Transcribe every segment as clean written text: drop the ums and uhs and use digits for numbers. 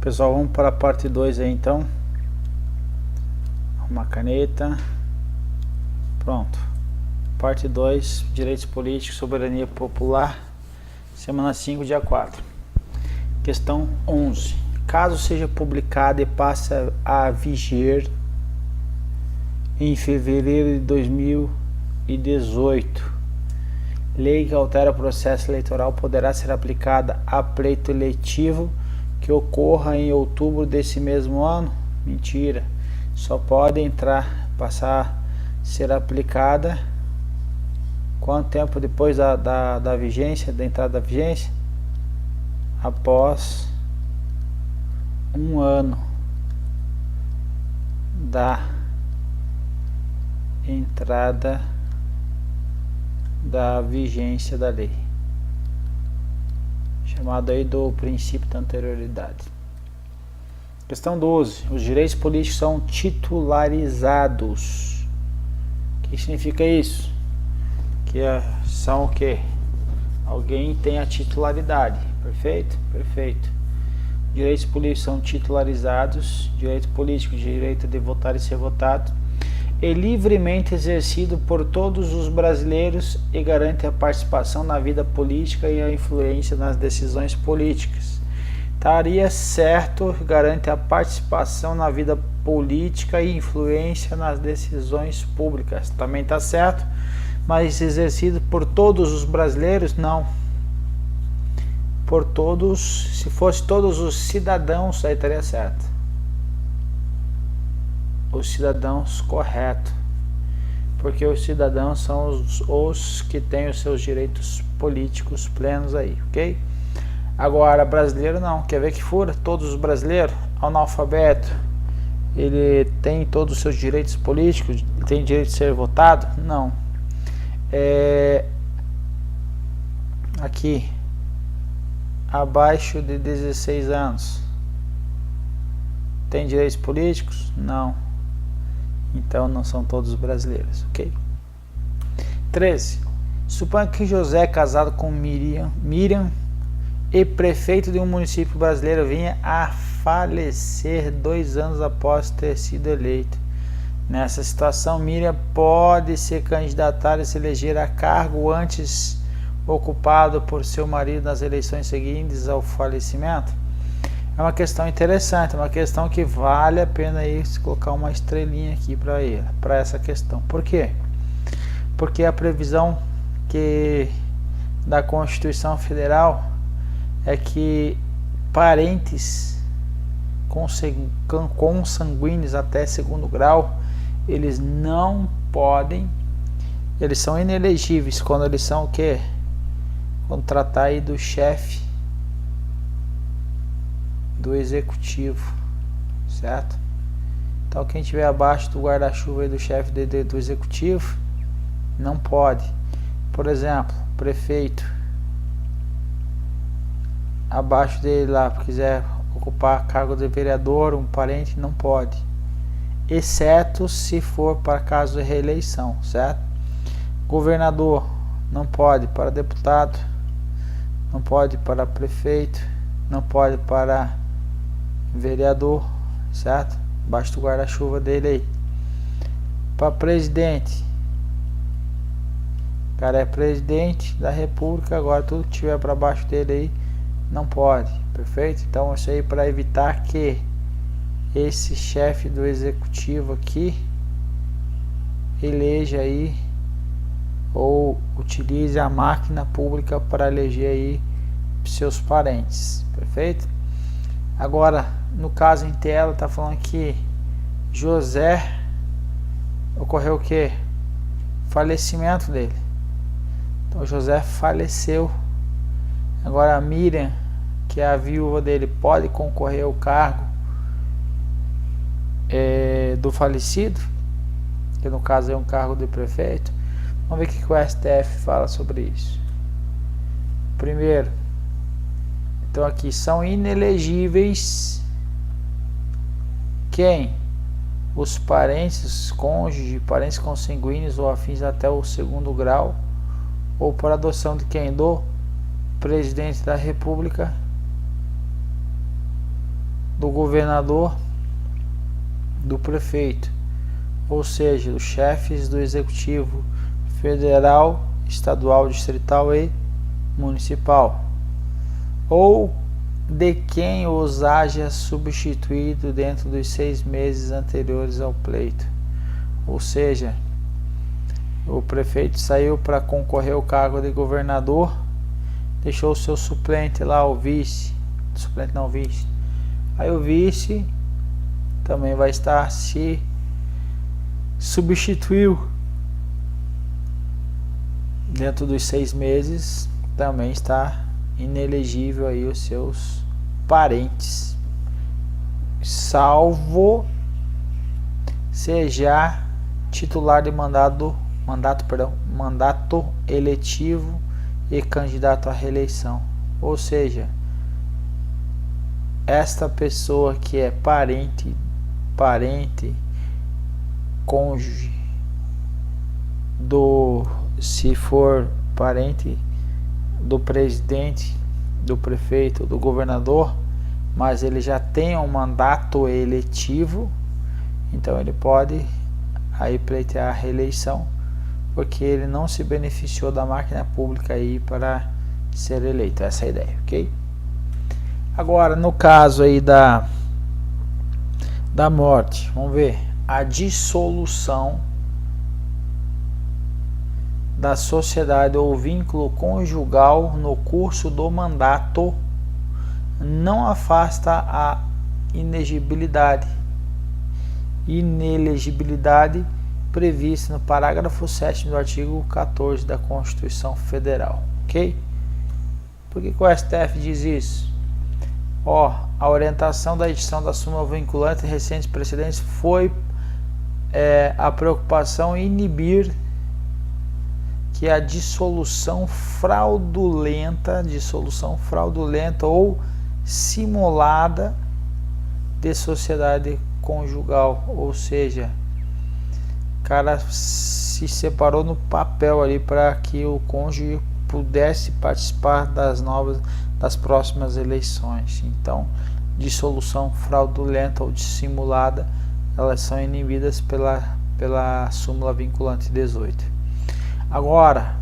Pessoal, vamos para a parte 2 aí então. Uma caneta. Pronto. Parte 2, Direitos Políticos, Soberania Popular. Semana 5, dia 4. Questão 11. Caso seja publicada e passe a viger em fevereiro de 2018, lei que altera o processo eleitoral poderá ser aplicada a pleito eletivo que ocorra em outubro desse mesmo ano? Mentira. Só pode passar a ser aplicada quanto tempo depois da vigência, da entrada da vigência? Após um ano da entrada da vigência da lei, chamado aí do princípio da anterioridade. Questão 12. Os direitos políticos são titularizados. O que significa isso? Que são o quê? Alguém tem a titularidade. Perfeito? Perfeito. Direitos políticos são titularizados. Direito político, direito de votar e ser votado, é livremente exercido por todos os brasileiros e garante a participação na vida política e a influência nas decisões políticas. Estaria certo, garante a participação na vida política e influência nas decisões públicas. Também está certo, mas exercido por todos os brasileiros? Não. Por todos, se fosse todos os cidadãos, aí estaria certo. Os cidadãos, correto, porque os cidadãos são os que têm os seus direitos políticos plenos aí, ok? Agora, brasileiro não, quer ver que fura? Todos os brasileiros, analfabeto, ele tem todos os seus direitos políticos, tem direito de ser votado? Não. Aqui, abaixo de 16 anos, tem direitos políticos? Não. Então não são todos brasileiros, ok? 13. Suponha que José é casado com Miriam e prefeito de um município brasileiro venha a falecer 2 anos após ter sido eleito. Nessa situação, Miriam pode se candidatar e se eleger a cargo antes ocupado por seu marido nas eleições seguintes ao falecimento? É uma questão interessante, uma questão que vale a pena aí colocar uma estrelinha aqui para essa questão. Por quê? Porque a previsão da Constituição Federal é que parentes consanguíneos até segundo grau, eles não podem, eles são inelegíveis quando eles são o quê? Quando tratar aí do chefe do executivo, certo? Então quem estiver abaixo do guarda-chuva do chefe do executivo não pode. Por exemplo, prefeito, abaixo dele lá, quiser ocupar cargo de vereador, um parente, não pode, exceto se for para caso de reeleição, certo? Governador não pode para deputado, não pode para prefeito, não pode para vereador, certo? Abaixo do guarda-chuva dele aí. Para presidente, o cara é presidente da república, agora tudo que tiver para baixo dele aí não pode, perfeito? Então isso aí para evitar que esse chefe do executivo aqui eleja aí ou utilize a máquina pública para eleger aí seus parentes, perfeito? Agora, no caso em tela, está falando que José, ocorreu o que? Falecimento dele. Então José faleceu. Agora a Miriam, que é a viúva dele, pode concorrer ao cargo do falecido, que no caso é um cargo de prefeito. Vamos ver o que o STF fala sobre isso. Primeiro, então aqui são inelegíveis quem? Os parentes, cônjuge, parentes consanguíneos ou afins até o segundo grau, ou por adoção de quem? Do presidente da república do governador, do prefeito, ou seja, os chefes do executivo federal, estadual, distrital e municipal, ou de quem os haja substituído dentro dos 6 meses anteriores ao pleito. Ou seja, o prefeito saiu para concorrer ao cargo de governador, deixou o seu suplente lá, o vice, suplente não, vice. Aí o vice também vai estar, se substituiu dentro dos 6 meses, também está inelegível aí os seus parentes, salvo seja titular de mandato eletivo e candidato à reeleição. Ou seja, esta pessoa que é parente, cônjuge se for parente do presidente, do prefeito, do governador, mas ele já tem um mandato eletivo, então ele pode aí pleitear a reeleição, porque ele não se beneficiou da máquina pública aí para ser eleito. Essa é a ideia, ok? Agora, no caso aí da morte, vamos ver, a dissolução da sociedade ou vínculo conjugal no curso do mandato não afasta a inelegibilidade prevista no parágrafo 7º do artigo 14 da Constituição Federal, ok? Por que o STF diz isso? A orientação da edição da súmula vinculante em recentes precedentes foi a preocupação em inibir que a dissolução fraudulenta ou simulada de sociedade conjugal, ou seja, o cara se separou no papel ali para que o cônjuge pudesse participar das próximas eleições. Então, dissolução fraudulenta ou dissimulada, elas são inibidas pela súmula vinculante 18. Agora,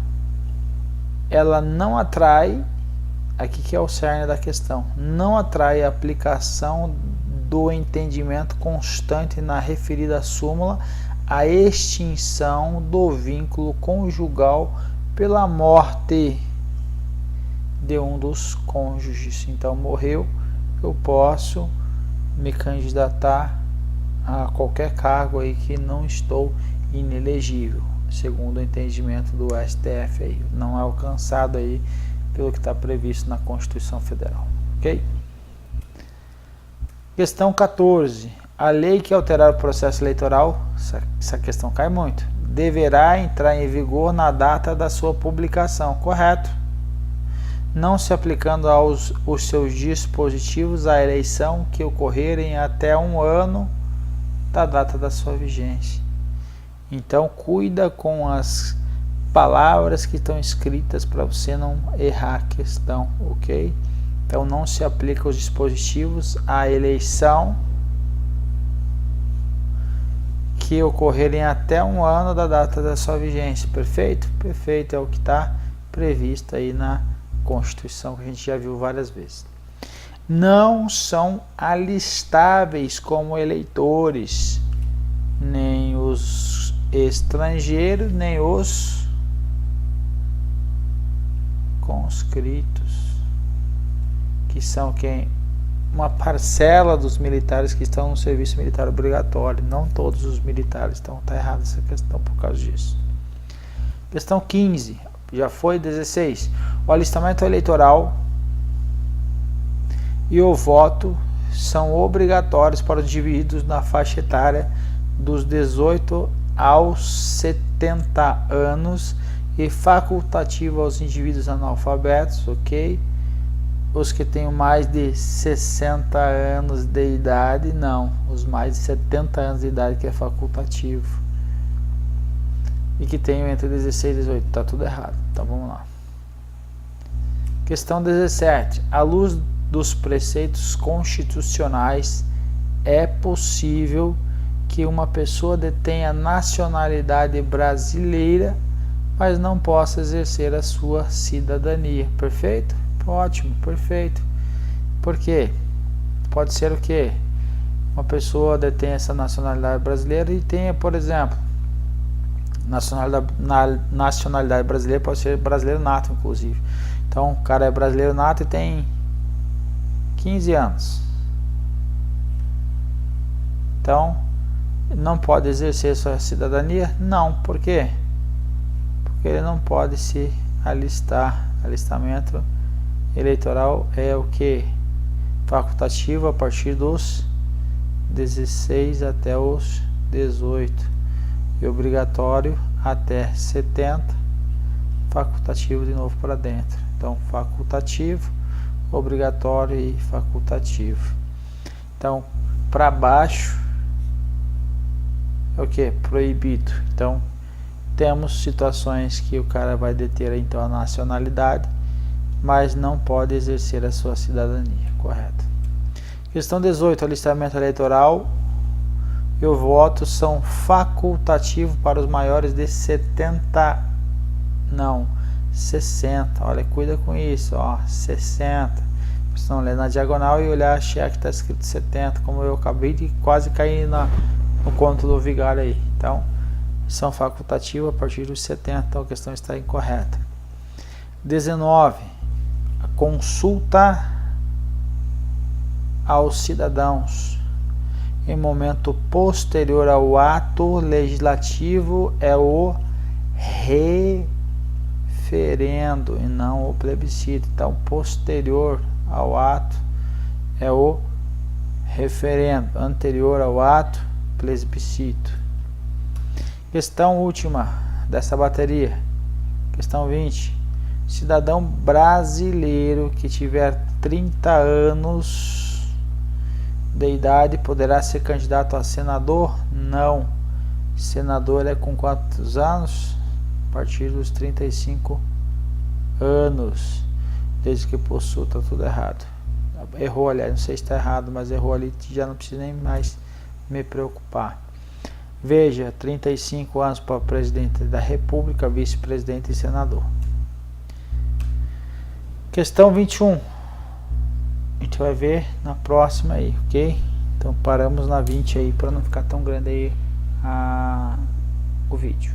ela não atrai, aqui que é o cerne da questão, não atrai a aplicação do entendimento constante na referida súmula a extinção do vínculo conjugal pela morte de um dos cônjuges. Então, morreu, eu posso me candidatar a qualquer cargo aí que não estou inelegível, segundo o entendimento do STF aí, não é alcançado aí pelo que está previsto na Constituição Federal, ok? Questão 14. A lei que alterar o processo eleitoral, essa questão cai muito, deverá entrar em vigor na data da sua publicação, correto? Não se aplicando os seus dispositivos à eleição que ocorrerem até 1 ano da data da sua vigência. Então, cuida com as palavras que estão escritas para você não errar a questão, ok? Então, não se aplica os dispositivos à eleição que ocorrerem até 1 ano da data da sua vigência. Perfeito? Perfeito, é o que está previsto aí na Constituição, que a gente já viu várias vezes. Não são alistáveis como eleitores nem os estrangeiros, nem os conscritos, que são quem? Uma parcela dos militares que estão no serviço militar obrigatório. Não todos os militares. Então está errada essa questão por causa disso. Questão 15. Já foi 16. O alistamento eleitoral e o voto são obrigatórios para os indivíduos na faixa etária dos 18 aos 70 anos e facultativo aos indivíduos analfabetos, ok? Os que tenham mais de 60 anos de idade, não. Os mais de 70 anos de idade que é facultativo. E que tenham entre 16 e 18. Está tudo errado. Então vamos lá. Questão 17. À luz dos preceitos constitucionais, é possível que uma pessoa detenha nacionalidade brasileira, mas não possa exercer a sua cidadania. Perfeito? Ótimo, perfeito. Por quê? Pode ser o quê? Uma pessoa detém essa nacionalidade brasileira e tenha, por exemplo, nacionalidade brasileira, pode ser brasileiro nato, inclusive. Então, o cara é brasileiro nato e tem 15 anos. Então, não pode exercer sua cidadania? Não. Por quê? Porque ele não pode se alistar. Alistamento eleitoral é o que? Facultativo a partir dos 16 até os 18 e obrigatório até 70, facultativo de novo para dentro. Então, facultativo, obrigatório e facultativo. Então, para baixo é o que? Proibido. Então, temos situações que o cara vai deter então a nacionalidade, mas não pode exercer a sua cidadania, correto? Questão 18, alistamento eleitoral e o voto são facultativos para os maiores de 60, não, 60, olha, cuida com isso, ó, 60, vocês não ler na diagonal e olhar, achar que está escrito 70, como eu acabei de quase cair no conto do vigário aí. Então, são facultativos a partir dos 70, então a questão está incorreta. 19, a consulta aos cidadãos em momento posterior ao ato legislativo é o referendo e não o plebiscito. Então, posterior ao ato é o referendo, anterior ao ato, plebiscito. Questão última dessa bateria, questão 20. Cidadão brasileiro que tiver 30 anos de idade poderá ser candidato a senador? Não. Senador é com quantos anos? A partir dos 35 anos. Desde que possua, tá tudo errado. Errou, aliás, não sei se está errado, mas errou ali, já não preciso nem mais me preocupar. Veja, 35 anos para presidente da República, vice-presidente e senador. Questão 21. A gente vai ver na próxima aí, ok? Então paramos na 20 aí para não ficar tão grande aí o vídeo.